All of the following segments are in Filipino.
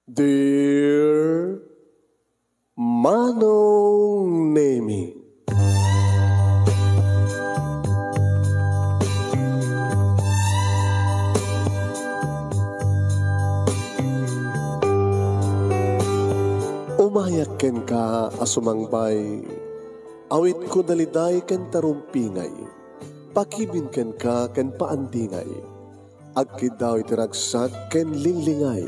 Dear Manong Nemi, umayak ken ka asumangbay, awit ko daliday ken tarumpingay, pakibin ken ka ken paandingay, agkid daw itiragsak ken linglingay.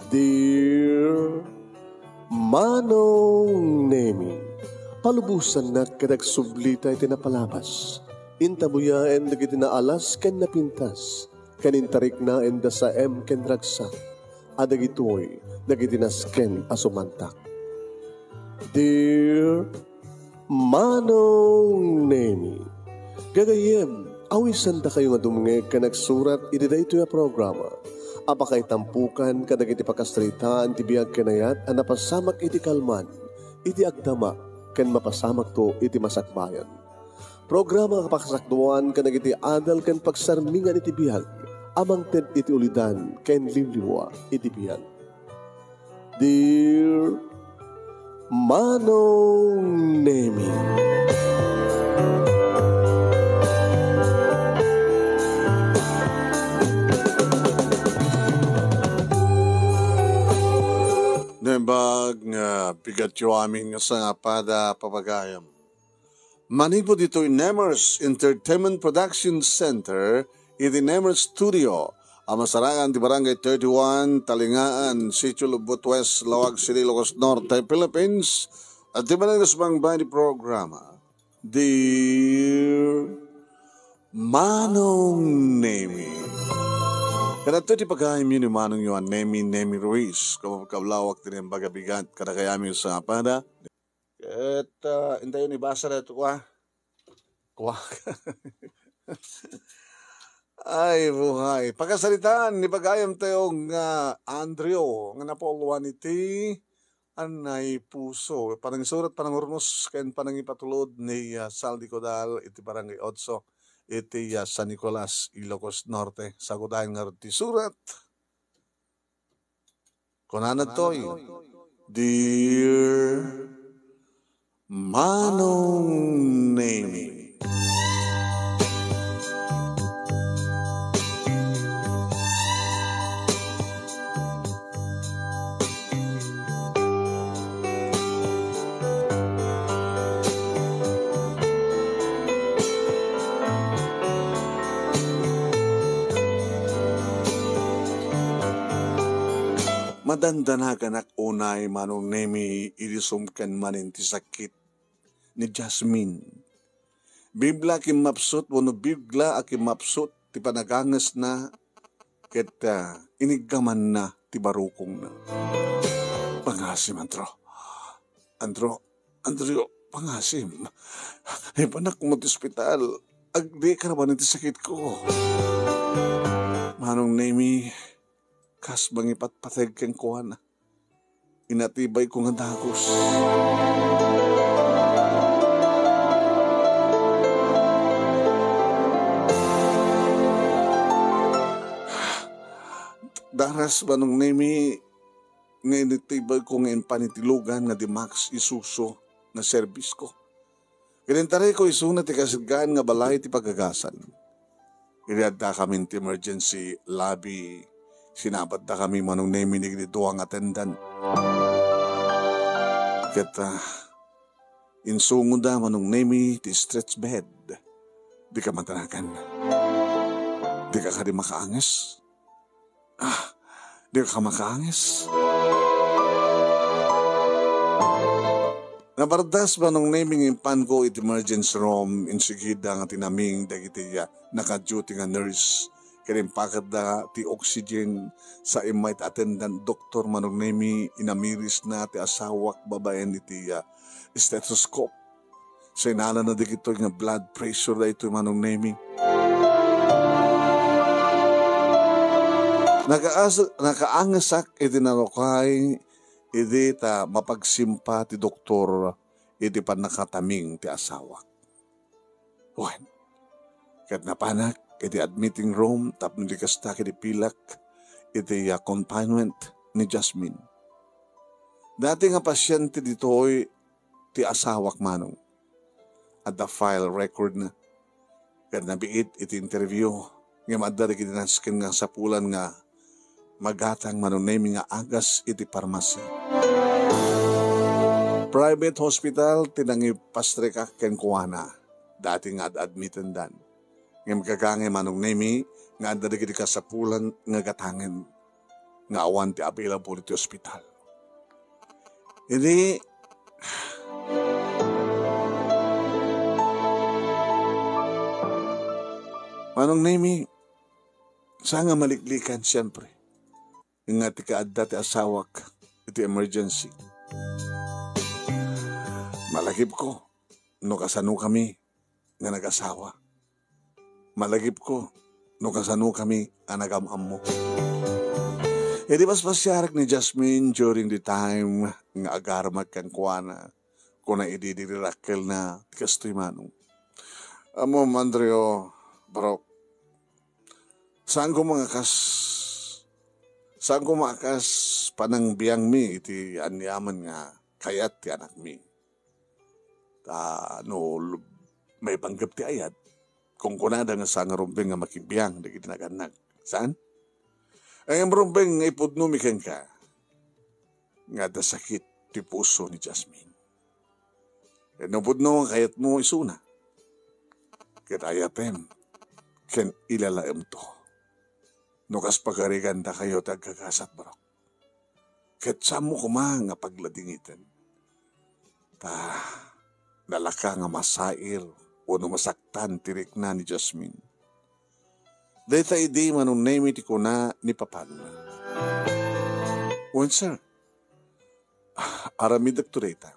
Dear Manong Nemi, palubusan na kadag sublita iti napalabas, intabuyaen dagiti naalas ken napintas, kanintarik na enda sa ken ragsak, adagitoy dagiti nasken asumantak. Dear Manong Nemi, gagayem, awisan da kayo nga dumngeg ka nagsurat iti daytoy a programa. Apakay tampukan kadag iti pakastritaan ti biyag kenayat a napasamak iti kalman, iti agdama, ken mapasamak to iti masakbayan. Programa kapakasakduan kadag iti adal ken pagsarmingan iti biyag, amang ted iti ulidan ken limliwa iti biyag. Dear Manong Nemi, Nembag nga bigat yo aming nga sa pada papagayam. Manipo dito in Nemers Entertainment Production Center, iti Nemers Studio, amasarangan di Barangay 31, Talingaan, Sitio Lubot West, Lawag City, Ilocos Norte, Philippines, at di ba nang nasbangbay di programa, Dear Manong Nemi. Kada ito di pagkahim yun yung manong yun, Nemi Ruiz, kablawak din yung bagabigat, kada kayami sa pada. At intayo ni basa na ito kwa. Ay, buhay. Pagkasalitaan, ni pagkayam tayo nga Andrew, nga napoluan iti, anay puso. Parang surat, parang urnos, kayan parang ipatulod ni Saldi Codal, iti Barangay Otso. Iti San Nicolas, Ilocos Norte. Sagudahin nga rin surat. Kunanad to'y, Dear Manong Nemi, madandanagan ak unay Manong Nemi irisumkan manin ti sakit ni Jasmine. Bibla kim mapsut, wano bibla akim mapsut ti panagangas na ket inigaman na ti barukong na. Pangasim, Andro, pangasim. Panak mo ti ospital, agdi ka naman ti sakit ko. Manong Nemi, kas bang ipatpatag kang kuha na. Inatibay ko nga dagos. Daras Manong Nemi, nga inatibay ko nga panitilugan nga di Max Isuso na service ko. Kinintari ko isuna ti kasigaan nga balay ti pagagasan. Iriadda kami ti emergency lobby. Sinabat na kami Manong Nemi ni dito ang attendant. Kaya insungod na Manong Nemi ti stretch bed. Di ka matanagan. Di ka di makaanges. Di ka makaanges. Nabardas Manong Nemi ng impan ko iti emergency room insigida nga tinaming dagiti naka-duty nga nurse. Kinimpakat na ti oxygen sa imait attendant Dr. Manong Nemi inamiris na ti asawak babaen iti stethoscope. Sa inala na dikito nga blood pressure na ito Manong Nemi. Nakaangasak iti narokay iti mapagsimpa ti doktor iti panakataming ti asawak. Wen, kat napanak iti admitting room tapno di kasta kiti pilak iti confinement ni Jasmine. Dati nga pasyente dito'y ti asawak manong. At the file record na. Kad nabiit iti interview. Nga madari kinaskin nga sa pulan nga magatang manunemi nga agas iti parmasi. Private hospital tinangi pastreka ken kuana. Dati nga admiten dan. Nga magkagangi manunemi nga adari kiti kasapulan nga gatangen. Nga awan ti available iti hospital. Hindi, manong nemi, saan nga maliklikan siyempre. Nga ti kaadda ti asawak, iti emergency. Malagip ko, no kasano kami nga nag-asawa. Malagip ko, no kasano kami nga nagamam mo. E di bas pasyarak ni Jasmine during the time nga agarmag kang kuana kung na ididirirakkel na tikastoy manong. Amo, Andreo, bro, saan ko makas panang biyang mi iti anyaman nga kayat ti anak mi. May panggap ti ayat kung kunada nga saan nga rumpeng nga makibiyang di kitinaganag. Saan? Ang rumpeng nga ipudno mi ken ka nga da sakit ti puso ni Jasmine. E napudno ang kayat mo isuna. Ket ayatem ken ilalaem to. No kas pagkariganda kayo tagkakasat barok. Ket saan mo kumang nga pagladingitan. Nalaka nga masair o masaktan tirik na ni Jasmine. Dahita idi manunemi ti kuna ni papan. Wen sir, aramid aktureta.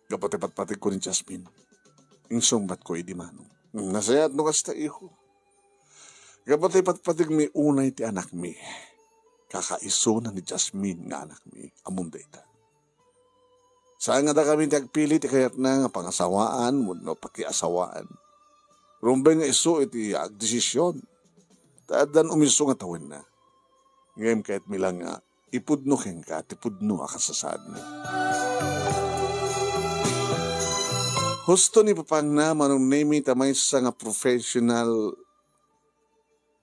Kapatipat-patig ko ni Jasmine. Ingsongbat ko idi manong. Nasayat no kasta iho. Kapatipat-patig mi unay ti anak mi. Kakaiso na ni Jasmine nga anak mi. Amon dayta. Saan nga da kami tagpili ti kayat na nga pangasawaan no pakiasawaan. Rumbeng nga iso iti agdesisyon. Taadan umiso nga tawin na. Ngayon kahit milang nga, ipudno ken ka, tipudno akasasad na. Husto ni papang na manong nemi tamay sa nga professional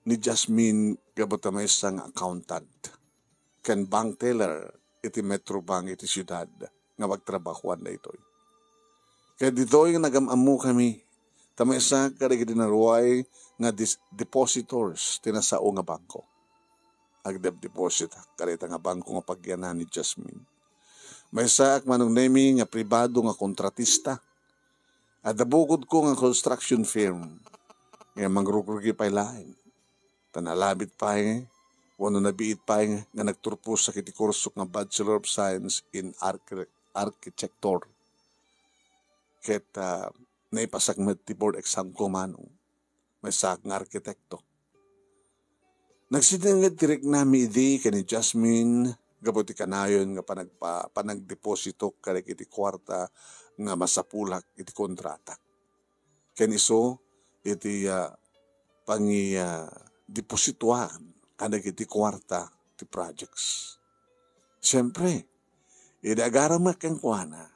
ni Jasmine gabot tamay sa nga accountant. Ken bank teller iti Metro Bank iti siyudad nga magtrabahuan na ito'y. Kaya dito'y nagamamu kami tamay sa karigid naruay nga depositors tinasao nga bangko. Agdeb-deposit karita nga bangko nga pagyanan ni Jasmine. May saak manong nemi nga pribado nga kontratista. At nabukod ko nga construction firm nga mangrugrugi pa ilahin. Tanalabit pa wano nabiit pa nga nagturpos sa kiti kurso nga Bachelor of Science in Architecture. Ket naipasagmet ti board exam ko manong. May sak nga arkitekto. Nagsidinagad tirik nami idi kani Jasmine gabuti kanayon nga panagdeposito karik iti kwarta nga masapulak iti kontrata. Ken iso iti deposituan kanig iti kwarta ti projects. Siyempre, idagaramak kang kuana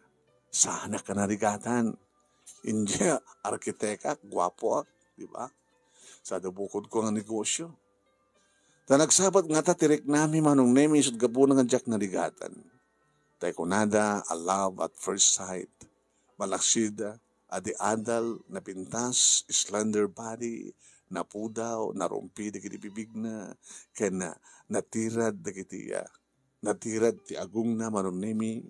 sana ka narigatan. India, arkiteka, gwapo di ba? Sa bukod ko nga negosyo. Nagsabat nga tirik nami manong nemi isod gabo nga jak narigatan. Tay kunada, a love at first sight. Malaksida, adi adal, napintas, slender body, napudaw, narumpi, dagiti bibig na, kaya natirad, natirad ti agung na manong nemi.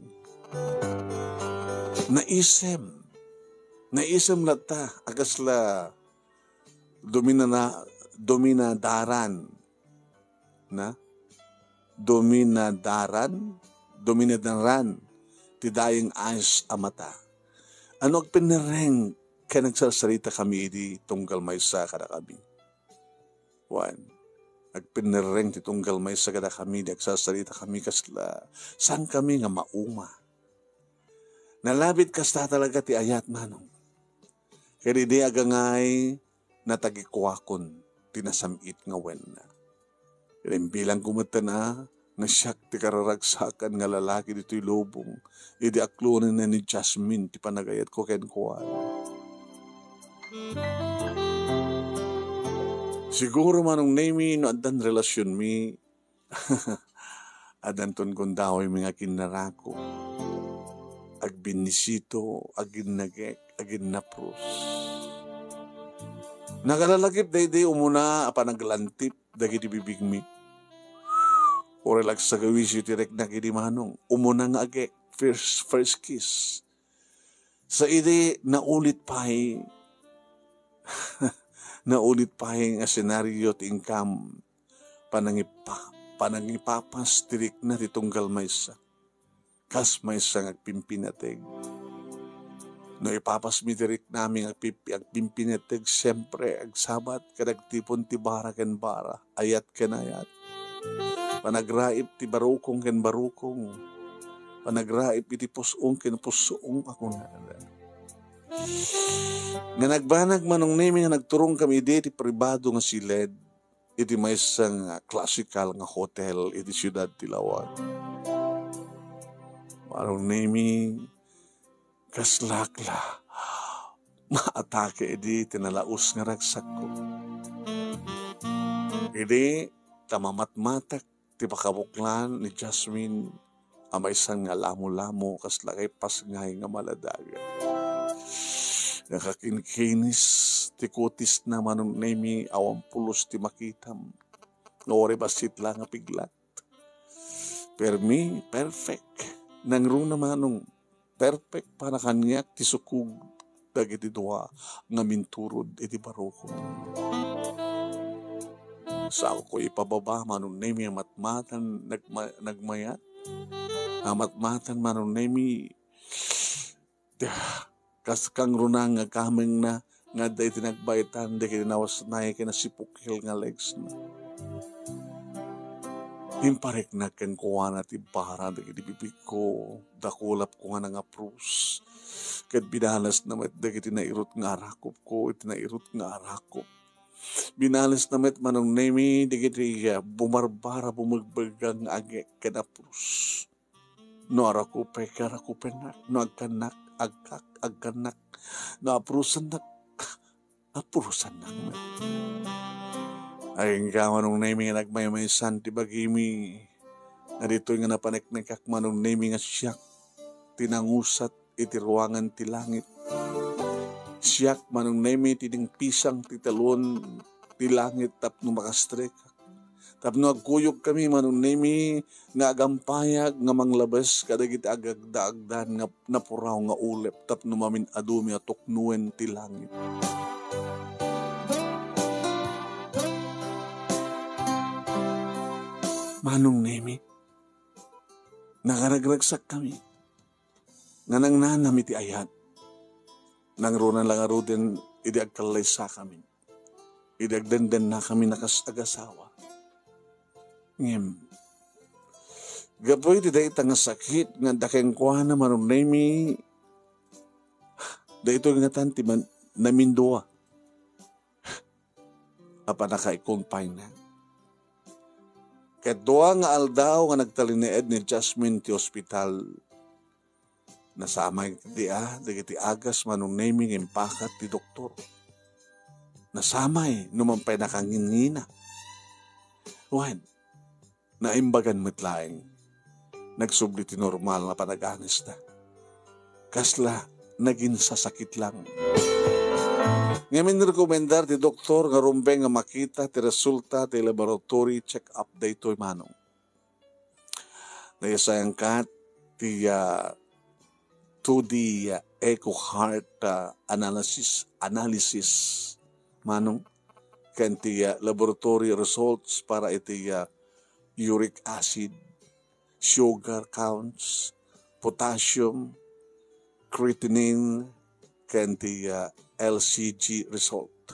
Naisem lata, agasla, dominadaran, ti dayeng ayos amata. Ano agpinireng kaya nagsasalita kami di tunggal maysa kada kami. One, agpinireng ti tunggal maysa kada kami nagsasalita kami kasla saan kami nga mauma. Nalabit kasta talaga ti ayat manong. Kaya di agangay natagikuakon tinasamit nga wen na. Bilang kumata na na siyak ti kararagsakan nga lalaki dito'y lubong. Idi aklunin na ni Jasmine ti panagayat ko ken kuan. Siguro manong name no adan relasyon mi adan ton kundaw mga kinarako. Agbinisito, agin nagek, agin napros. Nagalalagip day umuna apa naglantip dagiti bibig mi. O relax sa gawis iti rek na kini manong. Umuna nga agek, first kiss. Sa ide naulit pahay naulit pahay nga senaryo ti income panangipapas tirik na titunggal maysa. Kas maysa nga agpimpinateg. No ipapas mi tirik namin agpimpinateg, siyempre agsabat kadagtipon ti bara ken bara, ayat ken ayat. Panagraip ti barukong ken barukong. Panagraip iti pusong ken pusong ako na. Nga nagbanag manong nemi nga nagturong kami iti pribado nga siled iti maysa nga classical nga hotel iti siyudad ti Lawag. Manong nemi kaslakla maatake iti tinalaos nga ragsak ko. Iti tamamatmatak ti pakabuklan ni Jasmine amay isang nga lamo-lamo kaslakay pasngay nga maladaga. Nakakinkinis ti kutis na manong nemi awang pulos ti makitam. Ngore basit lang nga piglat. Permi, perfect. Nangro na manong perfect para kanyak ti sukug dagiti dua nga minturod iti barukong. Sa ako ko ipababa manong nemi amatmatan nagmayat. Amatmatan manong nemi kas kang runang nga kameng na nga day tinagbaitan de kinawas na kinasipukil nga legs na. Imparek na ken kuha na ti bara de bibig ko dakulap ko nga nga prus. Ket binalas na met de tinairot nga arakop ko tinairot nga arakop. Binalas na met manong nemi de bumarbara bumagbagang age ken prus. No arakupe karakupenak no agkanak agkanak na aprusan nak ay nga manong nemi nga nagmaymaysan ti bagimi na dito nga napaneknekak manong nemi nga siyak tinangusat iti ruangan ti langit siyak manong nemi ti ding pisang ti talon ti langit tapno makastrek tapno agkuyog kami manong nemi nga agampayag nga manglabas kadagiti agagdaagdan nga napuraw nga ulep tapno mamin adumi atuknuen ti langit. Manong nemi nakaragragsak kami nga nang nanam iti ayat nang runan lang aruden idi agkalay sa kami idi agdenden na kami nakasagasawa. Ngem, gapoy ti day nga sakit nga dakeng kuha na manong nemi dayto nga tanti man namindua apa naka-confine na. Ket doa nga aldaw nga nagtalineed ni Jasmine ti ospital nasamay dagiti agas manong nemi ng impakat ti doktor. Nasamay numampay nakangingina. Wan, naimbagan metlaeng nagsubli ti normal na panaganis na. Kasla, naging sasakit lang. Ngayon rekomendar ti doktor nga rumbeng nga makita ti resulta ti laboratory check-up daytoy manong. Nayasayang kat ti 2D echo heart analysis manong ken ti laboratory results para iti uric acid, sugar counts, potassium, creatinine, ken ti LCG result.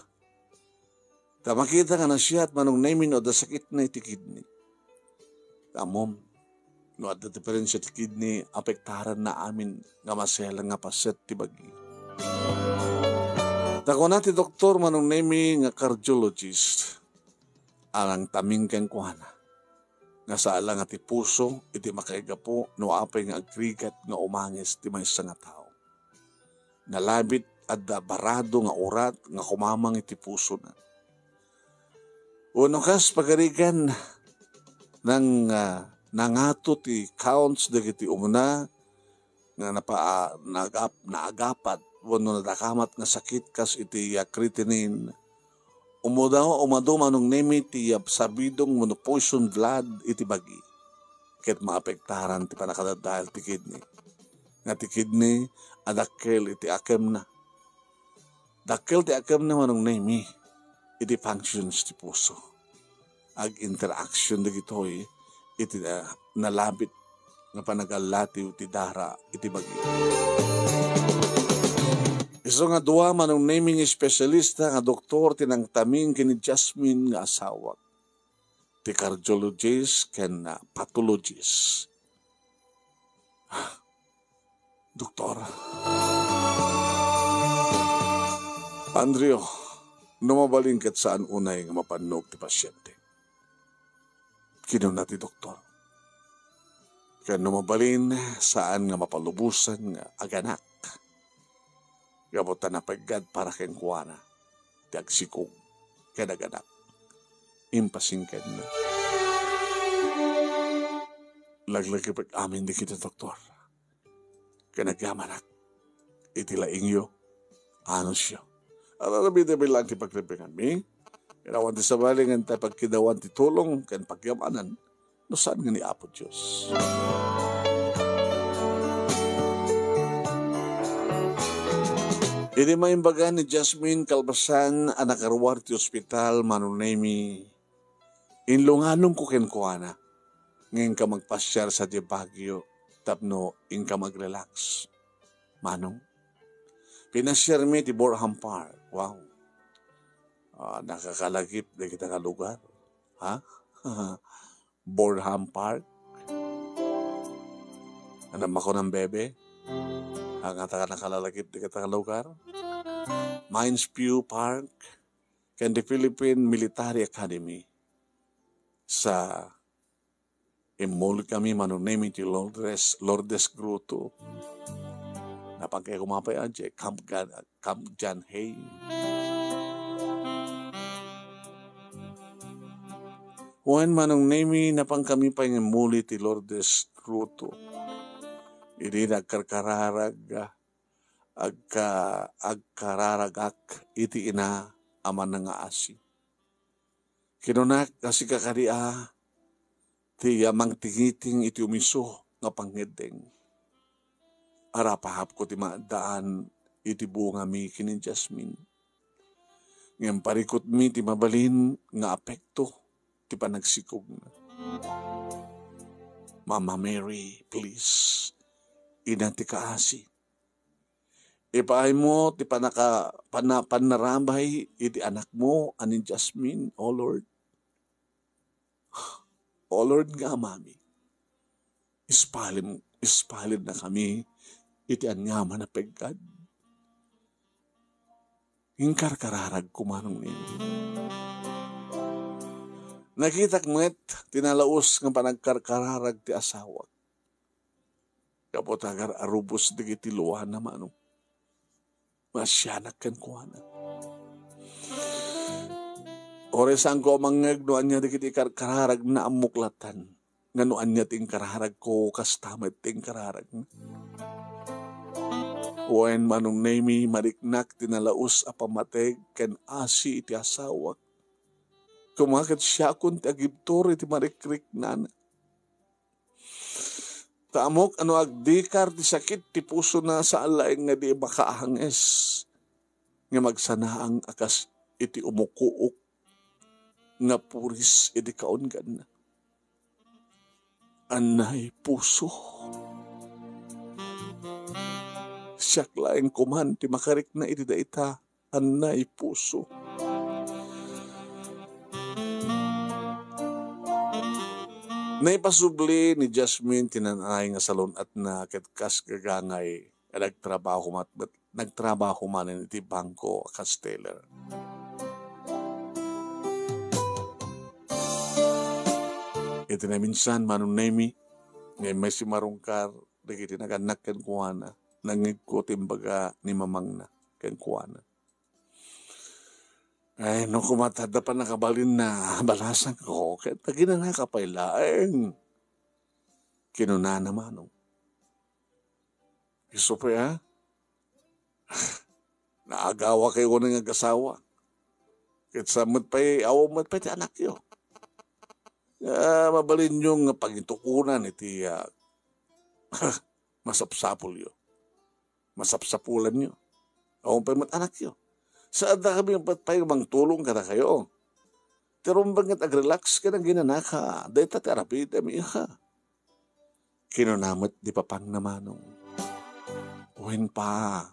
Makita nga na siya at manong nemi no da sakit na iti kidney. Tamom, no at da diferensya ti kidney, apektaran na amin nga masela nga paset ti bagi. Tako na ti doktor manong nemi nga cardiologist, alang taming ken kuhana. nga sala nga ti puso, iti makaigapo, no apay nga agrigat nga umangis ti maysa nga tao. Nalabit at barado nga urat nga kumamang iti puso na. Uno kas pagarigan ng nangato ti counts dagiti umuna nga naagapat wano nadakamat nga sakit kas iti creatinine. Umado manong nemi ti sabidong mono poison blood iti bagi. Ket maapektaran ti panakadadahal ti kidney. Nga ti kidney adakkel iti akem na. Dakkel ti akem na manong nemi iti functions ti puso. Ag interaction dagitoy iti nalabit nga panagalatiw ti dara iti bagi. Iso nga duwa manong naming espesyalista nga doktor tinangtamin kini Jasmine nga asawa. Ti cardiologist ken pathologist. Doktor. Andrio, numabaling ket saan unay nga mapannog ti pasyente. Kino na ti doktor. Ken numabalin saan nga mapalubusan nga aganak. Gabutan na paggad para ken kuwana. Ti agsikog ken aganak. Impasingken na. Laglagi pag-amin di kita, doktor. Ken nagamanak. Iti laingyo. Ano siya? Ararabida bilang ti pagribengan mi. Kinawan ti sabalingan tayo pagkidawan ti tulong ken pagyamanan. No saan nga ni Apo Diyos? Ini maimbaga ni Jasmine Kalbasan anak arwar ti ospital manunemi. Inlunganong ko kenkuana. Ngayon ka magpasyar sa di Baguio tapno in ka mag-relax. Manong. Pinasyar mi ti Borham Park. Wow. Nakakalagip na kita ka lugar. Ha? Borham Park. Anam ako ng bebe. Ang nakalalagip na kita ka lugar. Mines View Park. Ken the Philippine Military Academy. Sa imol kami manunemi ti Lourdes Gruto. Napagkaya kumapay adje. Camp John Hay. Juan manong nemi napang kami pa yung muli ti Lourdes Gruto. Idi nagkarkararag agkararagak iti ina aman nga asi. Kinunak kasi kakaria ti amang tingiting iti umiso nga panghedeng. Arapahap ko ti maadaan iti bunga mi kini Jasmine. Ngayon parikot mi ti mabalin nga apekto ti panagsikog na. Mama Mary, please, ina ti kaasi. Ipaay mo ti panarambay iti anak mo anin Jasmine, O Lord. O Lord nga, Mami. Ispalim na kami iti anyaman na pegkad. Ingkarkararag kumanong nini. Nakitak met, tinalaos ng panagkarkararag ti asawa. Kapot agar arubos digiti luwan na manong. Masyanak kan kuwana. Oresan ko mangag noan niya digiti kararag na amuklatan. Nga noan niya ting kararag ko kastamet ting kararag na. Wen manong nemi mariknak tinalaos apamateg ken asi iti asawa. Kumakit siya kun ti agibtor iti marikrik nana. Taamok ano agdikar ti sakit ti puso na sa alaeng nga di makaahanges. Nga magsanaang akas iti umukuok nga puris iti kaungan na. Anay puso. Siyak laeng kuman ti makarik na iti daita. Anay puso. Naipasubli ni Jasmine tinanay nga salon at na ketkas gagangay nagtrabaho man iti bangko kas teller. Ito na minsan, Manong Nemi, ngayon may si Marungkar, dagiti naganak ken kuana, nangigko timbaga ni mamang na ken kuana. Ay, no kumatada pa nakabalin na balasan ko, kaya tagina na kapailaeng. Kinuna na Manong. Iso pa ya, naagawa kayo ko ng agasawa. Kahit sa awaw mat pa ti anak yo. Mabalin yung pagitukunan iti masapsapul yo. Masapsapulan nyo. Awaw pa mat anak yo. Saan na kami ang patpay mang tulong ka na kayo? Tirumbang at ag-relax ka ng ginanaka. Dahil tatarapid kami ha. Kinunamot di papang na Manong. Uwin pa.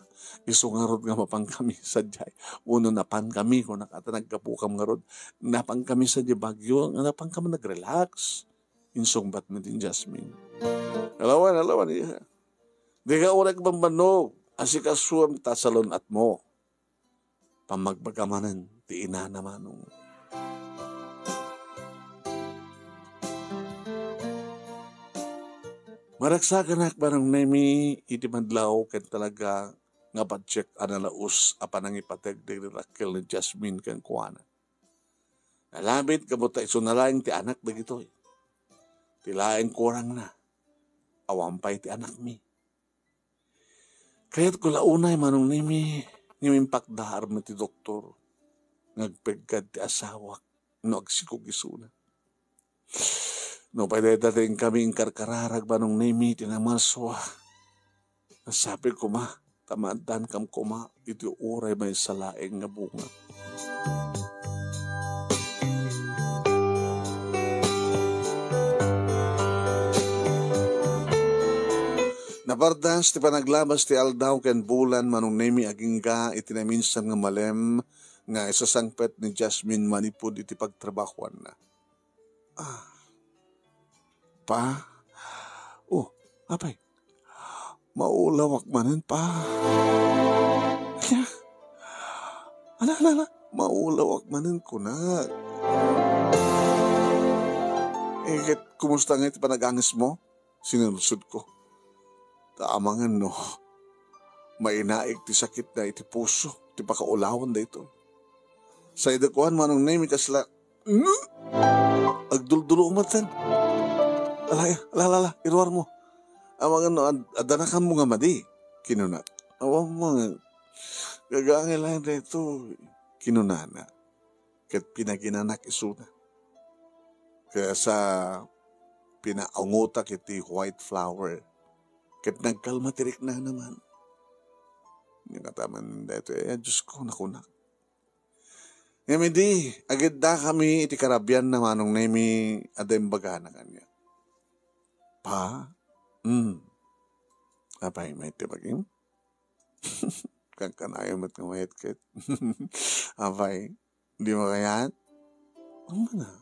Isungarod nga mapang kami sa jay. Uno napan kami kung nakatanagkapukam nga rod. Napang kami sa jay Bagyo. Napang kami nag-relax. Insungbat mo din Jasmine. Alawan. Iya. Di ka urak bambanog. Asikasuam tasalon at mo. Pamagbagamanan. Ti ina na Manong. Maragsakan Manong Nemi. Iti madlaw ken talaga nga budget analaus apan ang ipateg di Raquel ni Jasmine kan kuana. Nalabit kabuta iso nalaing ti anak dagitoy. Ti laing kurang na. Awampay ti anak mi. Kaya't kula unay Manong Nemi ngimimpakdahar mo ti doktor. Ngagpegkad ti asawak no agsikog isuna. No pwede dating kaming karkararag Manong Nemi tinamaswa. Nasabi ko tamaan kam kuma, iti uray may salaeng nga bunga. Napardans ti panaglabas ti aldaw ken bulan Manong Nemi aging ga iti na minsan nga malem nga isasangpet ni Jasmine manipod iti pagtrabahuan na. Pa? Apay. Maulawak manen pa. Ala. Maulawak manen ko na. Kumusta nga iti panagangis mo? Sinulusod ko. Taamangan no. Mainaig ti sakit na iti puso. Ti pakaulawan da ito. Sa idakuan Manong Nemi kasla. Agduldulo umatan. Ala. Iruar mo. Amangan adanakan mo nga madi. Kinuna. Awang mo nga. Gagangin lang dito. Kinunana. Kat pinaginanak isuna. Kaya sa pinaungutak iti white flower. Kat nagkalma tirik na naman. Yung kataman dito. Diyos ko nakunak. Ngayon di. Agad da kami iti karabyan na Manong Nemi adembaga na kanya. Pa? Apay, may tibagin? Kangkanayo mo't nga mayat kit. Apay, di mo kayaan? Ano na?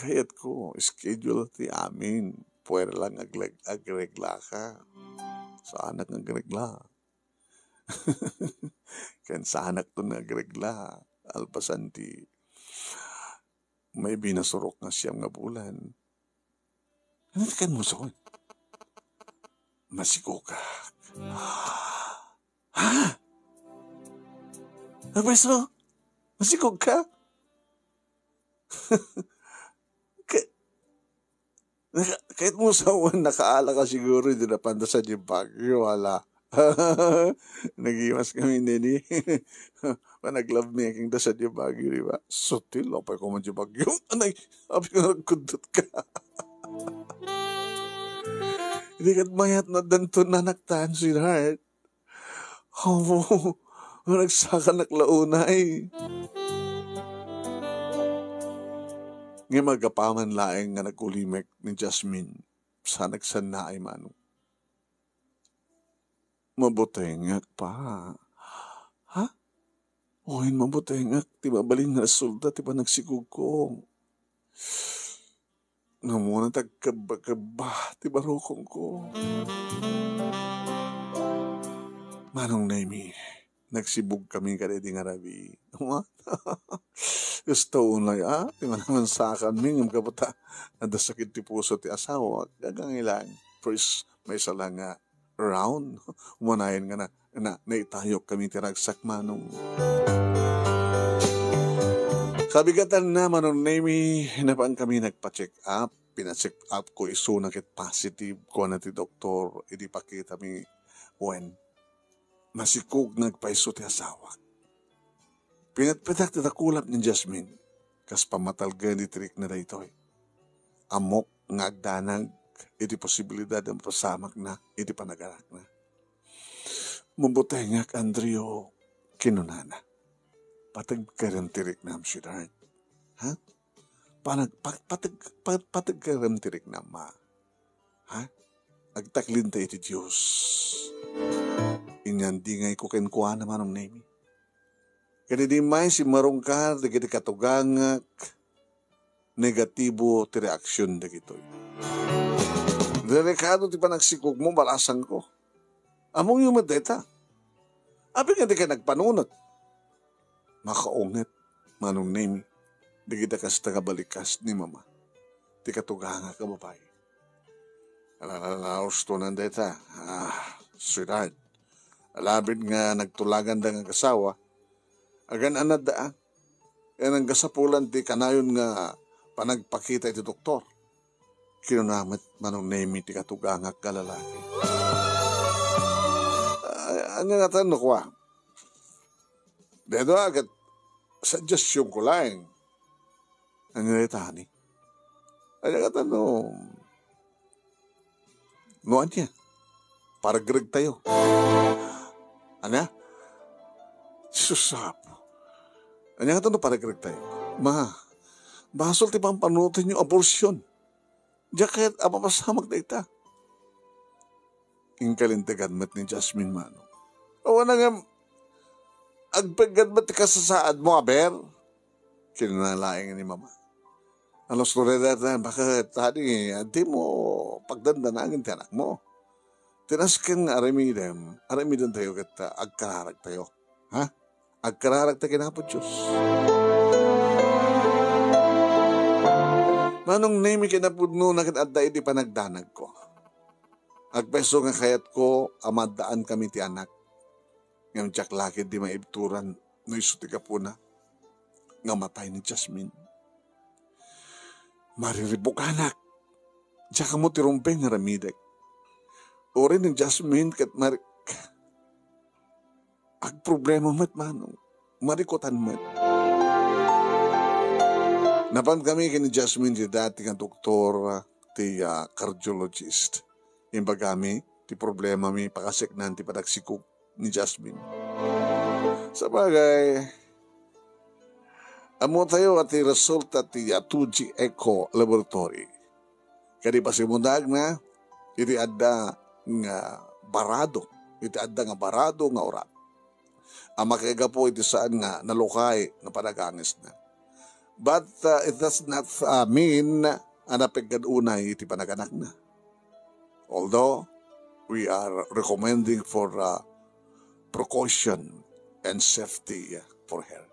Kayat ko, schedule ti amin. Pwede lang agregla ka. Sa anak agregla. Kan sa anak to nagregla. Alpasan ti may binasurok na siyam nga bulan. Ano kan mo sa Masiko ka. Ha? Nagbeso? Masiko ka? Kahit mo sa nakaala ka siguro, hindi na panda sa Bagyo, wala. Nag-iwas kami nini. Nag-love making da sa Bagyo, di ba? Sutil, apay ko man Bagyo. Anay, sabi ko nagkundot ka. Hindi ka't mayat na danto na naktaan, sweetheart. Nagsaka naklaunay. Ngayon magapaman laeng nga nagkulimek ni Jasmine sa nagsanna ay Manong. Mabutengak pa. Ha? Ohin mabutengak. Ti mabalin na resulta. Ti pa nagsikog ko. Namuna tagkaba. Ti barokong ko. Manong Nemi. Nagsibog kami kada di nga rabi. Gusto unay, di man naman sa akin, mingam ka puta, nanda sakit ti puso ti asawa, gagang ilang. First, may isa lang nga, round, umanayin nga na naitayok kami tiragsak manong. Kabigatan na manong nami, hinapaan kami nagpa-check up, pina-check up ko iso nakit positive ko na ti doktor, hindi pa kita mi when masikog nagpaiso ti asawa. Pinatpatak ti takulap ni Jasmine, kas pamatalga ni Trik na daytoy. Amok nga agdanag, iti posibilidad ang pasamak na, iti panagarak na. Mubutay nga Andrio, kinunana. Patag karam Tirik na amsyudard. Ha? Patag karam Tirik na ma. Ha? Agtaklin tayo iti Diyos. Inyandingay ko kenkuha naman ang name. Kaya di may si marungkar, di kiti katugangak, negatibo ti reaksyon da gitoy. Delikado ti panagsikog mo, balasang ko. Among yung madeta. Abi nga di ka nagpanunot. Makaungit, manong name, di kita kas tagabalikas ni mama. Ti katugangak ka babae. Gusto ng deta. Sweetheart. Alabid nga nagtulagan da nga kasawa, agan anad daan. Yan ang gasapulan ti kanayon nga panagpakita iti doktor. Kinunamat manong name ti katugangak ka lalaki. Ano nga tanong ko Dedo agad, suggestion ko lang. Ano nga tani? Ano nga tanong? Noan niya. Paragrag tayo. Ano? Susapo. Ano nga tanong paragrag tayo? Basol ti pampanutin yung abortion. Diya kahit apapasamak na ita. Ingkalintigan mat ni Jasmine Mano. O na nga, agpagad mat kasasaad mo, aber? Kinanalaing ni mama. Ano story datan, bakit tadi, di mo pagdandanangin ti anak mo. Tinaskan nga aramidem tayo kita, agkararag tayo. Ha? Agkararag tayo kinapod Diyos. Manong name kinapudno na kitadda iti panagdanag ko. Agpeso nga kayat ko, amadaan kami ti anak. Ngam tsak lakid di maibturan, no iso ti kapuna. Nga matay ni Jasmine. Mariribok anak. Tsaka mo ti rumpeng nga ramidek. Uri ng Jasmine kat ag problema mat manong. Marikutan mat. Napan kami kini Jasmine di dati nga doktor, ti cardiologist. Imbagami, ti problema mi pakasik nanti padagsikog ni Jasmine. Sabagay, amo tayo at ti resulta ti 2G Echo Laboratory. Kadi pasimundag na, iti adda nga barado. Iti adda nga barado nga orat. Ang makaiga po iti saan nga nalukay nga panagangis na. But it does not mean anapigad unay iti panaganak na. Although, we are recommending for precaution and safety for her.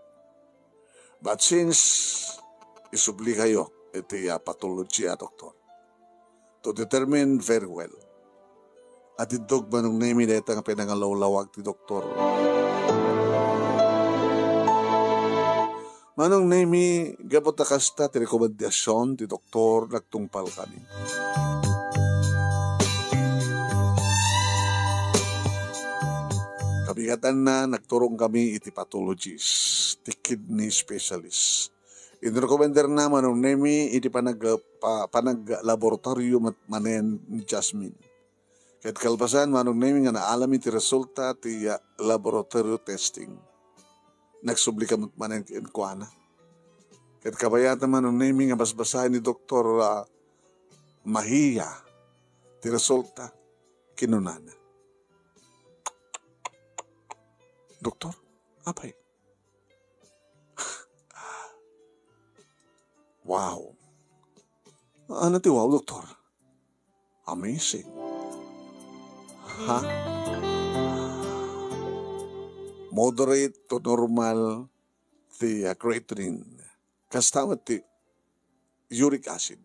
But since isubli kayo iti pathology doktor, to determine very well, at idog manong name dito nga pinangalawlawag ti doktor. Manong name gabot na kasta ti rekomendasyon ti doktor nagtungpal kami. Kabigatan na nagturong kami iti pathologist, ti kidney specialist. Inrekomender na manong name iti panag-laboratorio manen ni Jasmine. Kahit kalpasan manong name nga naalam iti resulta ti laboratory testing. Nagsubli ka manen kuana. Kahit kabayatan manong name nga basbasahin ni Dr. Mahiya ti resulta kinunana. Doktor, apay? Wow. Ano ti wow, doktor? Amazing. Ha? Moderate to normal the creatinine Kastamot ti uric acid,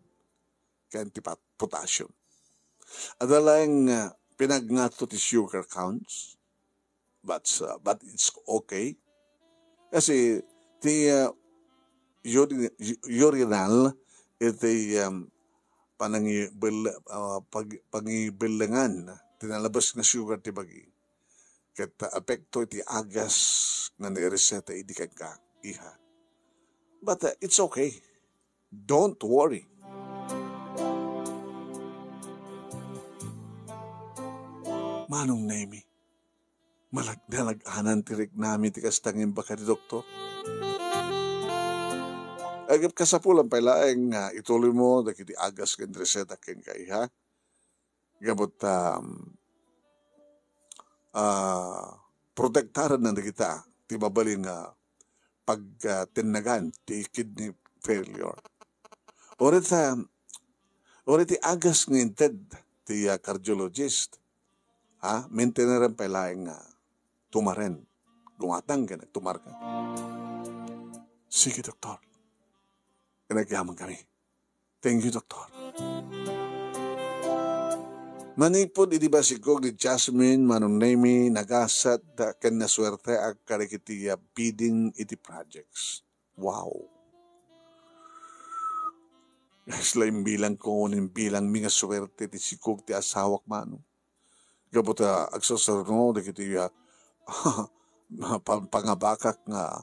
kaya ti potassium. Adalang pinagngato ti sugar counts, but it's okay. Kasi ti urinal, iti pangibilangan, tinalabas na sugar ti bagi. Ket apekto iti agas nga nireseta idi kagka iha. But it's okay. Don't worry. Manong Nemi, malagdalag-anan tirik namin ti kastangin baka di doktor. Agap kasapulan pailaeng ituloy mo dagiti agas ken reseta ken kaiha. Gabot protektaran na kita ti babaling pagtinagan ti kidney failure. Oriti agas ng inted ti cardiologist, maintenance pailaeng tumaren, lumatang ka, tumar ka. Sige, doktor. Kinagyaman kami. Thank you, doktor. Manipod iti basikog ni Jasmine Manong Nemi nagasat ken naswerte ag karikiti bidding iti projects. Wow. Selain bilang ko nin bilang mga swerte ti sikog ti asawak mano. Gabot agsasarno dagiti pangabakak nga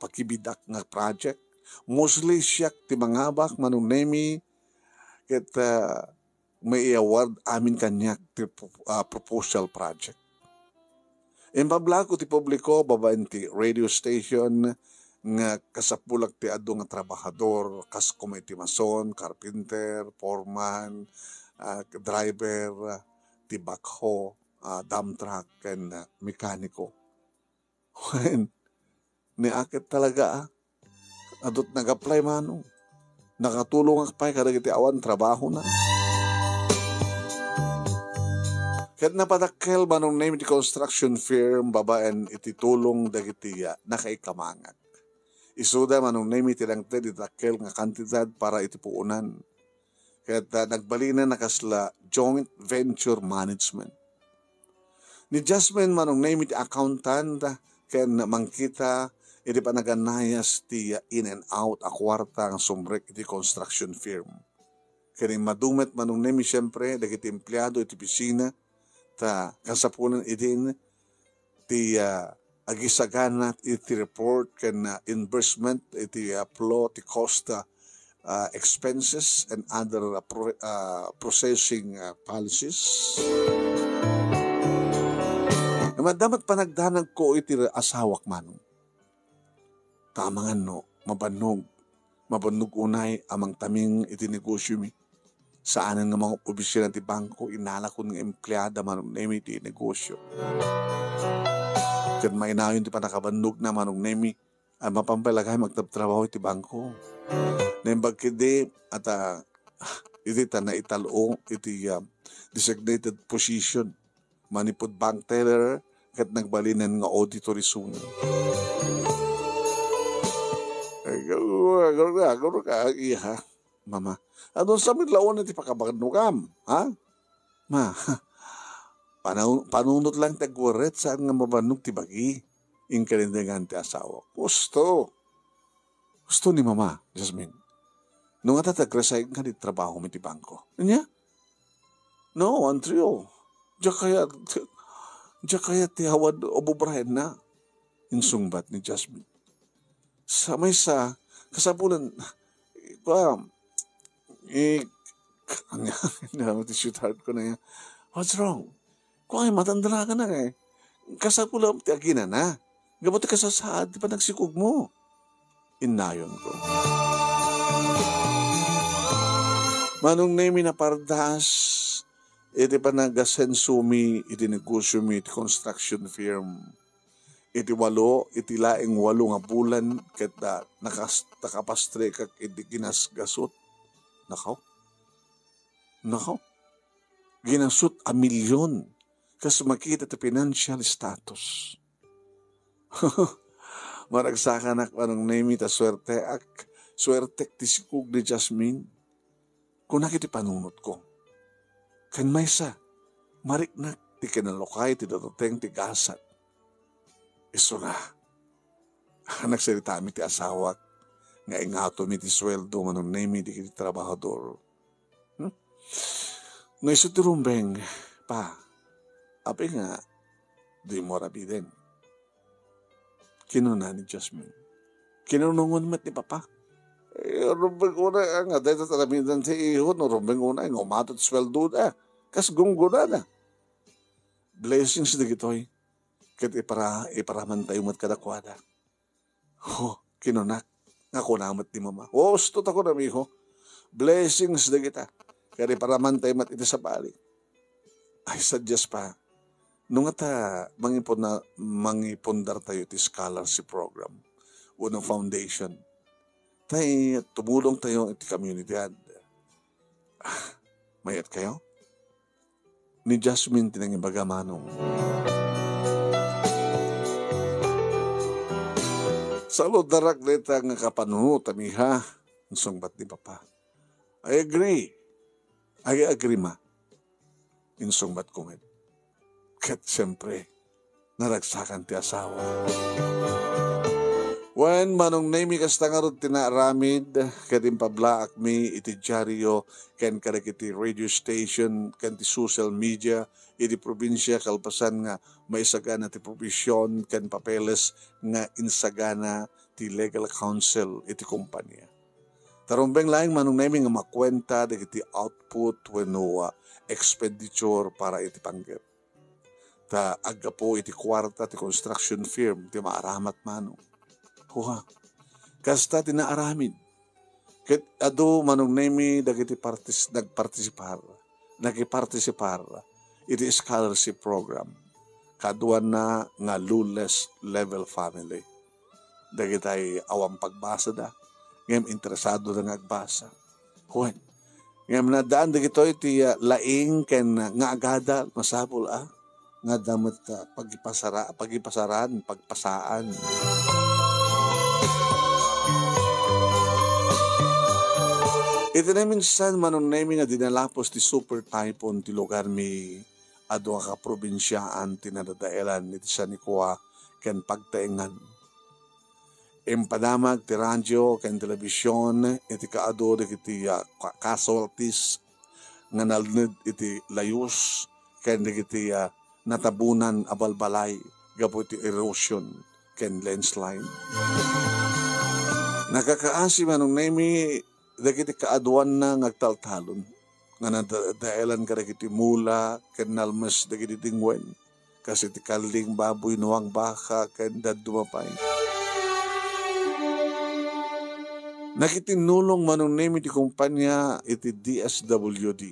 pakibidak nga project. Mostly siyak ti mangabak Manong Nemi ket may award amin kanyak ti proposal project. Imbabla ko ti publiko babaen ti radio station nga kasapulak ti adu nga trabahador kas kumiti mason, carpenter, foreman, driver, ti backhoe, dump truck, and mekaniko. When niakit talaga adot nag-apply mano. Nakatulong akpay kada iti awan trabaho na. Ket napadakkel Manong Nemi ti construction firm babaen iti tulong dagiti nakaikamangat. Isuda Manong Nemi ti langted itakkel nga kantidad para iti puunan. Ket nagbalinan nakasla joint venture management. Ni Jasmine Manong Nemi ti accountant ken mangkita iti panaganayas ti in and out a kwarta nga sumrek iti construction firm. Kani madumet Manong Nemi siyempre dagiti empleyado iti pisina ta kasapunan idin ti agisaganat iti report ken reimbursement iti flow ti cost expenses and other processing policies. Dapat panagdanag ko iti asawak Manong. Tamangan no, mabanog unay amang taming iti negosyo mi. Saanan nga mga opisina ti bangko, inalakon ng empleyada Manong Nemi ti negosyo. Kat mainayon ti panakabanog na Manong Nemi, mapampalagay magtrabaho iti bangko. Nembag kidi at iti na italo iti designated position. Manipod bank teller kat nagbalinan nga auditory soon. Garo ka, iya, mama. Ano sa midlaon na ti pakabagnukam, ha? Ma, panunot lang tagwaret saan nga mabanog ti bagi. Yung kalindangan ti asawa. Gusto ni mama, Jasmine. Nung atatagresay nga di trabaho mi ti bangko. Niya? No, Andrew. Diya kaya ti hawad o bubrahin na. Insungbat ni Jasmine. Sa may sa kasapulan shoot hard ko na yan. What's wrong? Kung ay matanda ka na kasapulan ti agina na. Gabot ka sa saad, di pa nagsikog mo. Inayon ko. Manong Nemi na pardas, iti pa nagasensumi, iti negosyo mi, iti construction firm. Iti laing walo nga bulan, kita nakapastre kak iti ginasgasot. Nakaw. Ginasot a milyon. Kas makita iti financial status. Maragsakan ak Manong Nemi ta swerte ak Swertek ti sikug ni Jasmine. Kung nakiti panunot ko. Kan may sa, mariknak ti kinalokay ti datoteng ti gasat. Iso na. Nagsalita mi ti asawak. Nga ingato mi ti sweldo manunay mi di kiti trabahador. No iso ti rumbeng, pa, api nga, di mo rabiden. Kinuna ni Jasmine. Kinunungon mat ni Papa. Rumbeng una, nga dahil tatamidan si iho, no rumbeng una, nga umatot sweldo na. Kas gungguna na. Blessings na gitoy. Kat iparaman tayo mat kadakwada. Kinunak. Nga kunamat ni Mama. Stot ako na miho. Blessings na kita. Kaya iparaman tayo mat iti sa balik. Ay, suggest pa. Nung mangipundar tayo iti scholarship program. Unang foundation. Tayo, tumulong tayo iti community. Mayat kayo? Ni Jasmine tinangibaga manong. Salo darak dita nga kapanunutan niya. Nsong ba't ni Papa? I agree ma. Insong ba't kumit? Kat siyempre, naragsakan ti asawa. When manong nami kasta nga rin tinaaramid, kadim pablaak mi iti dyaryo, ken karek iti radio station, ken ti social media, iti probinsya, kalpasan nga may sagana ti provisyon, ken papeles nga insagana ti legal counsel iti kumpanya. Tarumbeng laing manong nami nga makwenta iti output wenno expenditure para iti panggap. Ta agapo iti kwarta ti construction firm, ti maaramat manong. Kasta tinaaramid. Ket adu manong nemi dagiti nagipartisipar iti scholarship program. Kaduan na nga luless level family. Dagitay awang pagbasa da. Ngem interesado na agbasa. Ngem nadaan dagito iti laing ken nga agada masabol nga damat pagpasaan. Ito na minsan manong nami nga dinalapos ti super typhoon ti lugar mi ado ka probinsyaan tinadadaelan iti Sanikwa ken pagtaengan. Impadamag ti radyo ken telebisyon iti kaado iti casualties nga nalned iti layus ken iti natabunan abalbalay gapo iti erosion ken landslide. Nakakaasi manong nami dagiti kaaduan na ngagtaltalon nga nadadaelan ka dagiti mula ken nalmes dagiti tingwen kasi ti kaling baboy nuwang baka ken dadumapay. Nakitinulong manong nemi ti kumpanya iti DSWD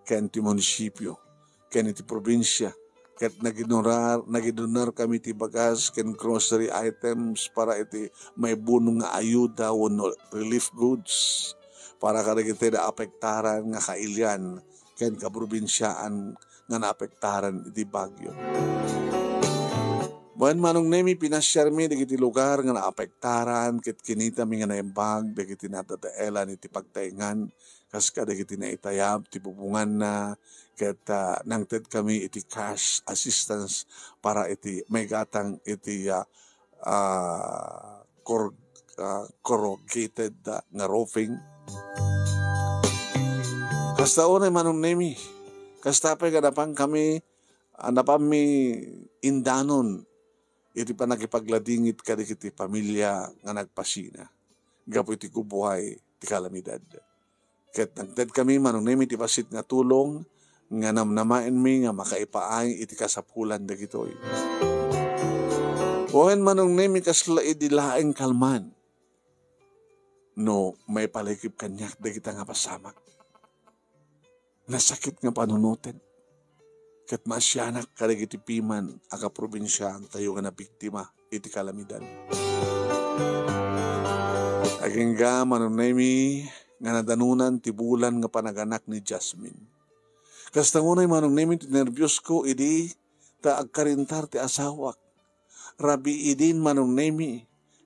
ken ti munisipyo ken iti probinsya ket nagidonar kami ti bagas ken grocery items para iti may bunong nga ayuda wenno relief goods para kadagiti na apektaran nga kailyan ken kaprobinsyaan nga naapektaran iti bagyo. Buwan manong nemi pinasyar mi dagiti lugar nga naapektaran ket kinita mi nga naimbag dagiti nadadaelan iti pagtaengan kas kadagiti naitayab ti bubungan na ket nangted kami iti cash assistance para iti may gatang iti corrugated nga roofing. Kasta unay manong nemi, kasta pa ganapang kami, napami indanon, iti pa nakipagladingit kadikiti pamilya nga nagpasina. Gapo iti kubuhay, ti kalamidad. Ket nagted kami manong nemi ti pasit nga tulong, nga namnamain mi nga makaipaay iti kasapulan dagitoy. Ohen manong nemi kasla idilaeng kalman. No, may palikip kanyak dagita nga pasamak. Nasakit nga panunutin. Ket masyanak kadagiti piman aga probinsyaan tayo nga nabiktima iti kalamidad. Aging ga manong nemi nga nadanunan ti bulan nga panaganak ni Jasmine. Kasta ngunay manong nemi ti nervyos ko idi ta agkarintar ti asawak. Rabi idin manong nemi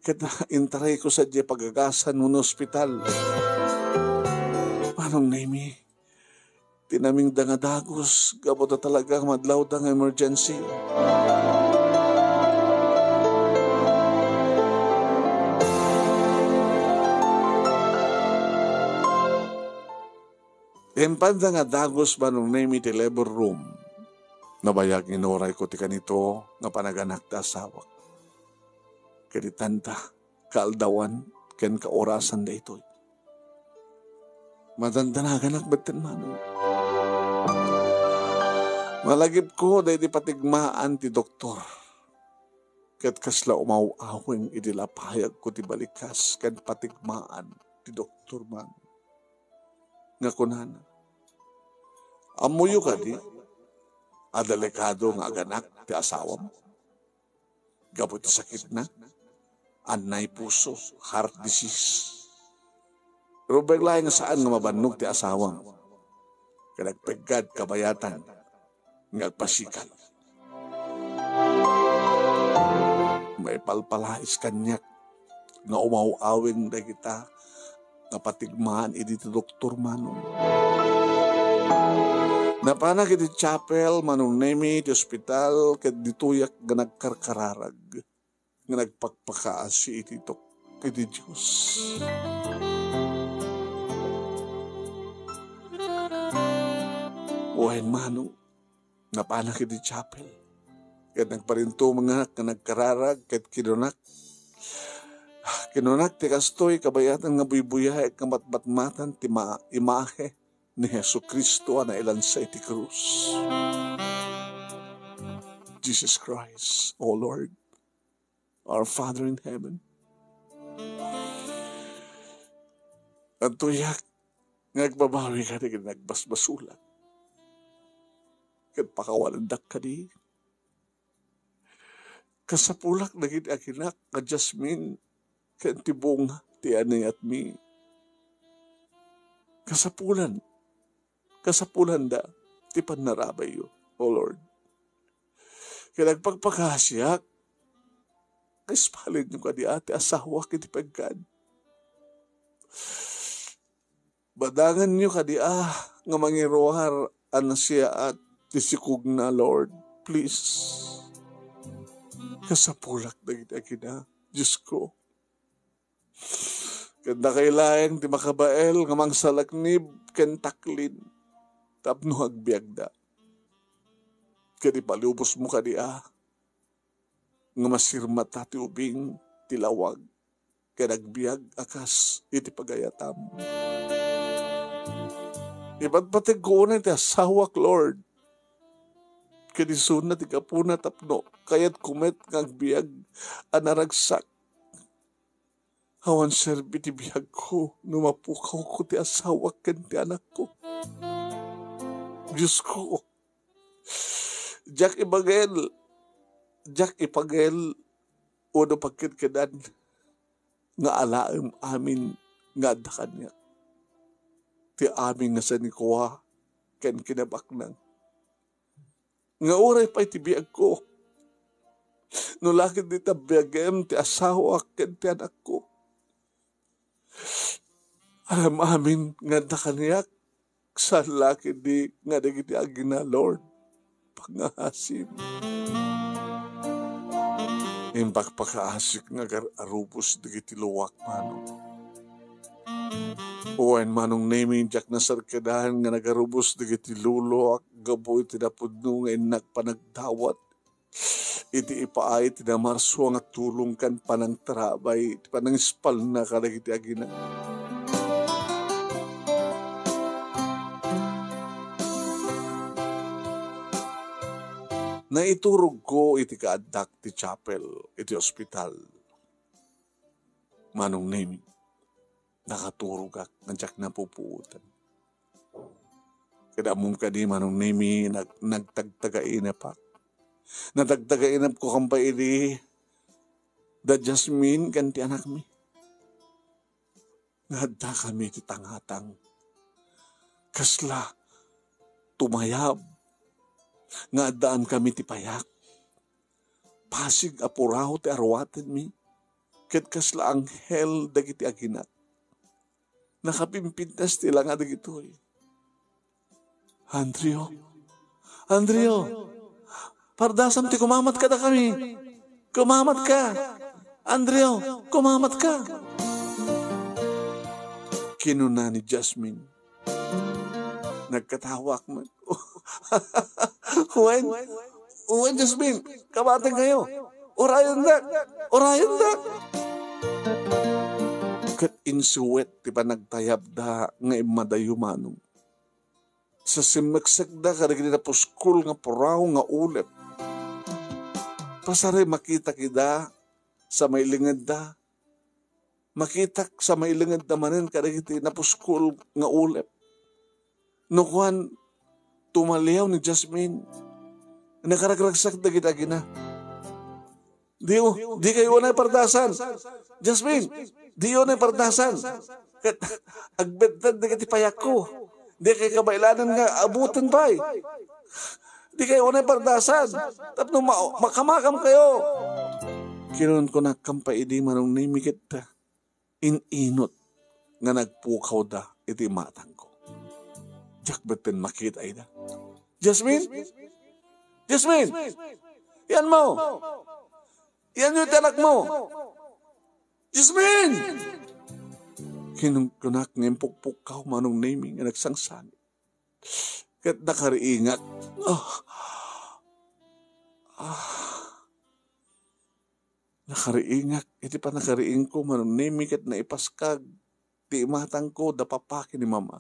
Kada intaray ko sa di pagagasan mo no ospital. Manong Nemi, tinaming dangadagos, gabo na talaga madlaw dang emergency. Empad dangadagos manong Nemi ti labor room. Nabayag inoray ko ti kanito nga panaganak ta asawak. Kaditanta, kaaldawan, ken kaorasan da ito'y. Madandanagan akbatan manong. Malagip ko dahi di patigmaan ti doktor. Kat kasla umawaweng idilapayag ko ti balikas kan patigmaan ti doktor man. Nga kunana. Amuyo ka di, adalikado nga aganak ti asawa mo. Gabot ti sakit na. Anay puso, heart disease. Pero bigla nga saan nga mabannog ti asawang. Kanagpegad kabayatan, ngagpasikal. May palpalais kanyak, nga umawawing na kita, nga patigmaan iti doktor manong. Napanak iti chapel, manong Nemi, ti ospital, ket dituyak nga nagkarkararag. Nga nagpagpakaasi iti Diyos. Uwain manong, napanak iti chapel. Kat nagparinto mga nga nagkararag, kat kinunak. Kinunak ti kastoy, kabayatan nga buybuyahe, kamatmatmatan, ti imahe ni Jesu Kristo na ilansa iti krus. Jesus Christ, O Lord, our Father in heaven. At tuyak, nagbabawi ka na nagbasbasulat. Kat pakawalandak ka di. Kasapulak naging akinak ka Jasmine, kat tibong ti anay at mi. Kasapulan da, ti panarabay yo, O Lord. Kaya nagpagpakasyak, kaspalin yung ka di ate, asawa kiti pagkad. Badangan nyo ka di nga mangiruhar ana siya at tisikog na, Lord. Please. Kasapulak na kita, Diyos ko. Kanda kailayan ti makabael, nga mangsalaknib, kentaklin, tapno agbiagda. Kadi palubos mo ka di nga masirmata ti ubing tilawag kanagbiag akas iti pagayatam. Iba't patig ko na iti asawak, Lord. Kadisun na ti kapuna tapno kayat kumet ngagbiag anaragsak. Hawan serbi ti biag ko numapukaw ko ti asawak ken ti anak ko. Diyos ko. Jack ipagel uno pagkitkidan nga alaem amin nga adda kanya. Ti amin nga sanikuha ken kinabaknang. Nga oray pa iti biag ko. No lakit di tabiyagem ti asawa ken ti anak ko. Alam amin nga adda kanyak sa lakit di nga dagiti agina, Lord. Pangahasim. Impagpakaasik nga arubos digiti luwak manong. Uwain manong Nemi jak na sarkadahan nga nagarubos digiti lulo gaboy tinapudno nga inak panagdawat. Iti ipaay tinamarso nga tulong kan panang trabay panang ispal na kadagiti agina. Naiturog ko iti kaadak ti chapel, iti ospital. Manong Nemi, nakaturog ak, nandiyak na pupuutan. Kadamong ka di, Manong Nemi, nagtagtagainap ak. Natagtagainap ko kampay iti da Jasmine kanti anak mi. Ngadda kami ti tangatang. Kasla, tumayab. Nga daan kami ti payak. Pasig apuraw ti arwaten mi. ket kasla anghel dagiti aginat. Nakapimpintas tila nga dagitoy. Andrio, pardasam ti kumamat ka da kami. Kumamat ka. Andrio, kumamat ka. Kinuna ni Jasmine. Nagkatawak man. Uwen, Jasmine, kamatang kayo. Orayan na. Kat insuwet, ti pa nagtayab da nga imadayumanong. Sa simagsag da, karagin na puskul nga puraw nga ulep. Pasare makita kida sa may lingad da. Makita sa may lingad da manin, karagin na puskul nga ulep. Nukuan, tumaliyaw ni Jasmine. Nakaragragsak da kita gina. Di kayo na pardasan. Jasmine, di yun na pardasan. Agbetad na kiti payak ko. Di kayo kabailanan nga abutan pa eh. Di kayo na pardasan. Tapos makamakam kayo. Kinon ko na kampay di manong nimikit ta. Ininot nga nagpukaw da iti matang ko. Jakbetin makita ay da. Jasmine, yan mo. Yan yung tanak mo. Jasmine! Kinungkunak ng pukpukaw manong naming nga nagsangsani. Kat nakariingat. Nakariingat. Iti pa nakariing ko manong naming kat naipaskag. Ti imatang ko dapapaki ni mama.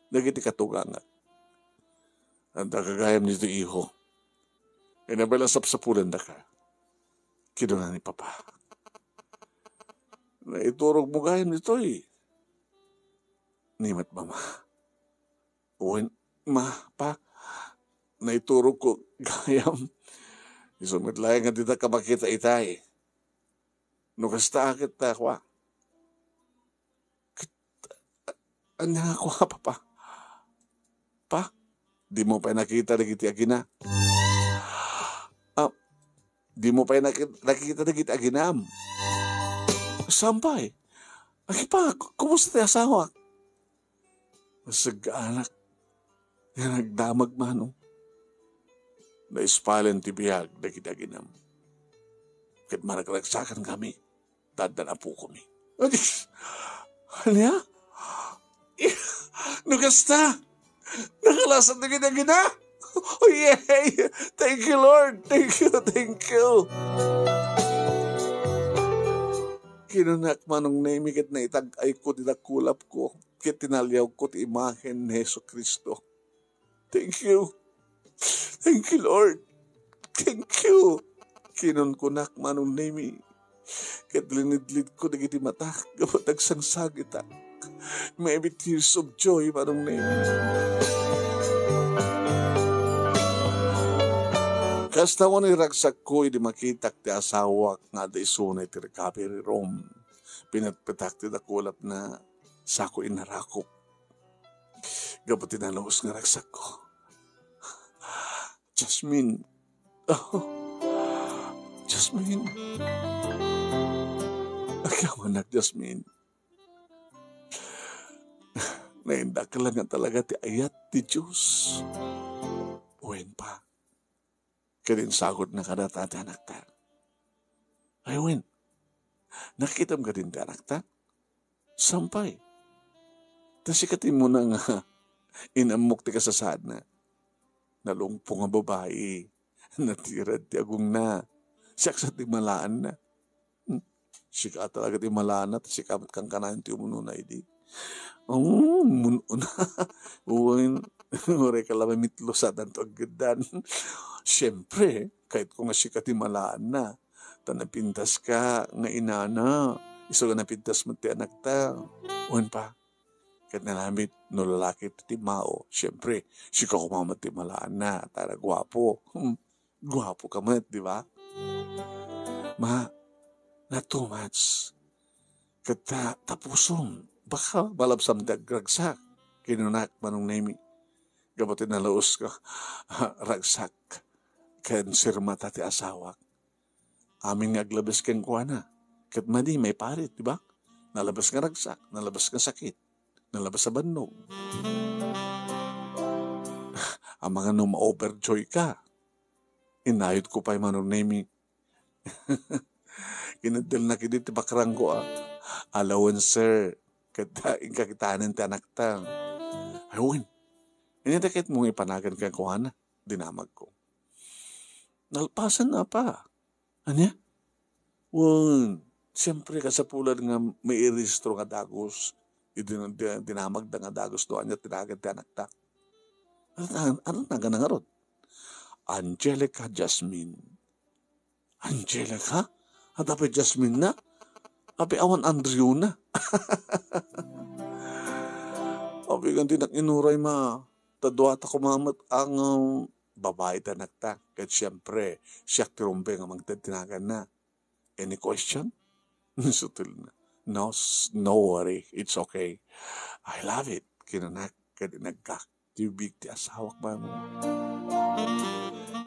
Nagiti katugangat. Ang kagayam nito iho. Inabalasap sa pulan da ka. Kinunan ni Papa. Naiturog mo gayam nito eh. Nimat mama. Uwin, pa. Naiturog ko gayam. Isumit lang nga dita ka makita itay. Nukasta akit ta kwa. Ano nga kwa, Papa? Pa, di mo pa nakita na kiti agina. Di mo pa nakikita na kita aginam. Sampay. Aki pa, kumusta tayo asawa? Masag-anak. Yan nagdamag manong. Naispalen ti biyag na kita aginam. Kat managragsakan kami. Tadan na po kami. Ano ya? Nugasta! Nakalasan na kita aginam! Oh, yay! Thank you, Lord! Thank you! Kinunak manong naimikit na itag-ay ko, dinakulap ko, kitinalyaw ko ti imahen ni Jesu Cristo. Thank you, Lord! Thank you! Kinunkunak manong naimi, kitlinidlid ko na giti matak, kapatag sangsagitak. May tears of joy manong naimi. Kasta ko ni ragsak ko, di makitak ti asawak nga da isunay ti recovery room. Pinatpitak ti dakulap na sako inarakop. Gabot tinalaos nga ragsak ko. Jasmine. Jasmine. Agaw anak, Jasmine. Nainda ka lang nga talaga ti ayat ti Diyos. Uwen pa. Kadin sagot na kadata ti anak ta. Ayun, nakita mo ka din ti anak ta? Sampay. Tasikatin mo na nga inamok ti kasasad na. Nalungpo nga babae. Natirad ti agong na. Siyak sa ti malaan na. Sika talaga ti malaan na. Sikamat kang kanahin ti umununay di. Muno na. Uwin. Ure ka lang mitlo sa danto agadan. Siyempre, kahit kung asika ti malaan na, tanapintas ka nga inana, iso nga napintas mo ti anak ta. Uwan pa, kahit nalamit, no lalaki ti mao, siyempre, sika kumamat ti malaan na, tara gwapo. Gwapo ka mat, di ba? Ma, not too much. Kata tapusom, baka malabsam dagragsak, kinunak manong nemi. Gabatin na laos ka, ragsak. Ken sirmata ti asawak. Aming aglabes ken kuana. Kat madi may parit, di ba? Nalabas nga ragsak, nalabas nga sakit, nalabas sa bannog. Ang mga nung ma-overjoy ka, inayot ko pa yung manunemi. Kinadil na kinit, bakrang ko alawan sir, kitanin ti anak ta. Ayun, initakit mong ipanagan kang kuhana, dinamag ko. Nalpasan na pa. Anya? Siyempre kasapulan nga may iristro nga dagos, dinamag da nga dagos doon niya tinagan ti anak ta. Ano na ganang arot? Angelica Jasmine. Angelica? At api Jasmine na? Api awan Andrew na? Api ganti nakinuray ma. Tadwata kumamat ang babae tanak ta. Kahit siyempre, siyak tirumbe nga magtitinagan na. Any question? Sutil na. No worry. It's okay. I love it. Kinanak ka dinagkak. Tibig ti asawak ba mo?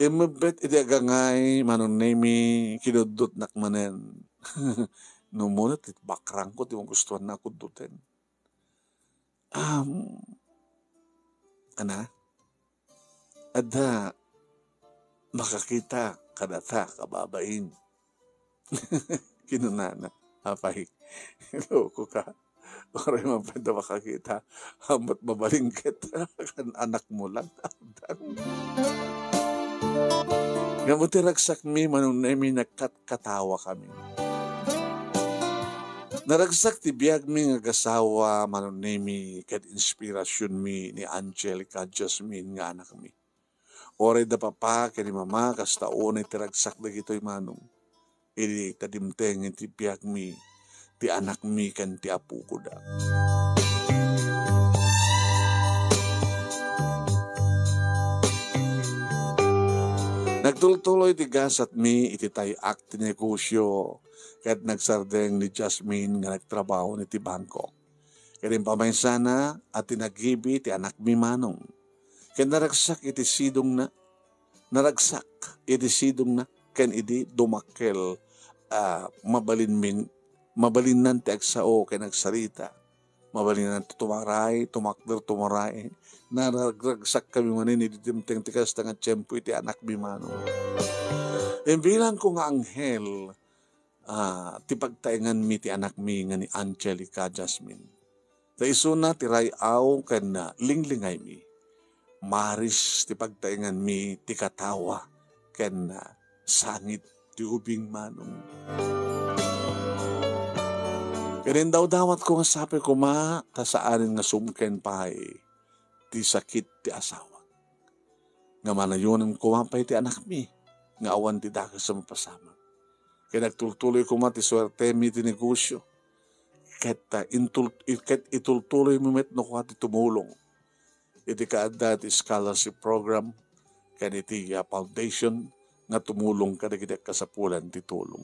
Mabet iti agangay manunemi kinudot nakmanen. Numunat it bakrang ko ti mong gustuhan na kudutin. Ada makakita kadata kababain. Kinunana. Apay. Loko ka. Oray man pwede makakita. Hamat mabalingkit. Kan anak mo lang. Ngamuti ragsak mi manunemi nagkatawa kami. Naragsak ti biyag mi nga gasawa manunemi kat inspirasyon mi ni Angelica Jasmine nga anak mi. Oray da papa kani mama kas taon ti ragsak da gito'y manong. Ili tadimteng ti biyag mi ti anak mi kan ti apu ko da. Nagtultuloy ti gasat mi iti tayak ti negosyo kat nagsardeng ni Jasmine nga nagtrabaho ni ti bangko. Karin pamaysana at tinagibi ti anak mi manong. Ken naragsak iti sidong na. Naragsak iti sidong na. Ken iti dumakkel mabalinan ti agsao ken nagsarita. Mabalinan ti tumaray, tumaray. Naragsak kami manin ididimteng ti kasta nga tiyempo iti anak mi manong. Bilang ko nga anghel, ti pagtaingan mi ti anak mi nga ni Angelica Jasmine. Ta isuna ti rayaw ken linglingay mi. Maris ti pagtaingan mi ti katawa ken sangit ti ubing manong. Kanin daw dawat ko nga sabi ko ta saanin nga sumken pahay ti sakit ti asawa. Nga manayunan ko pay ti anak mi nga awan ti dakas sa mapasama. Kaya nagtultuloy ko ti swerte mi ti negosyo. Ket itultuloy mo met no ko ti tumulong. Iti kaadda ti scholarship program ken iti foundation nga tumulong kadagiti kasapulan ti tulong.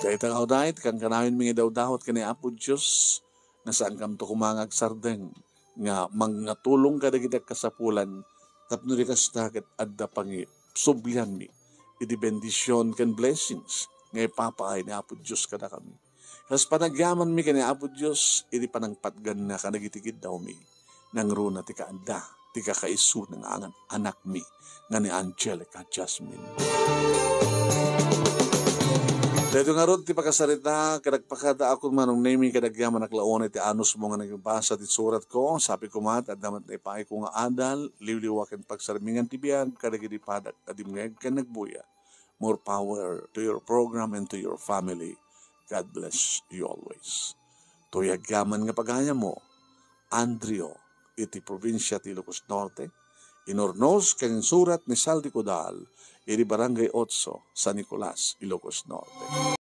Kaya itang audahit kang kanawin mga daw-dahot kani Apo Diyos na saan kam to kumangag sardeng nga mga tulong kadagiti kasapulan tapno di kastakit adda pangi sublihan mi iti bendisyon ken blessings nga ipapaay ni Apo Diyos kada kami. Kas panagyaman mi kani Apo Diyos iti panangpatgan na kanagitikid daw mi nang runa ti kaanda ti kakaisu ng anak mi nga ni Angelica Jasmine. Dito nga ron ti pakasarita, kadagpakada ako manong naming kadagyaman naklaon iti anus mo nga nagbasa ti surat ko, sabi ko mat, at damat na ipaay ko nga adal, liwliwakan pagsarmingan ti biyag, kadagiti padak, adimngeg ka nagbuya. More power to your program and to your family. God bless you always. Tuyagyaman nga pagaya mo, Andrio, iti probinsya ti Ilocos Norte, inornos kanyang surat ni Saldi Codal, iti Barangay 8, San Nicolas, Ilocos Norte.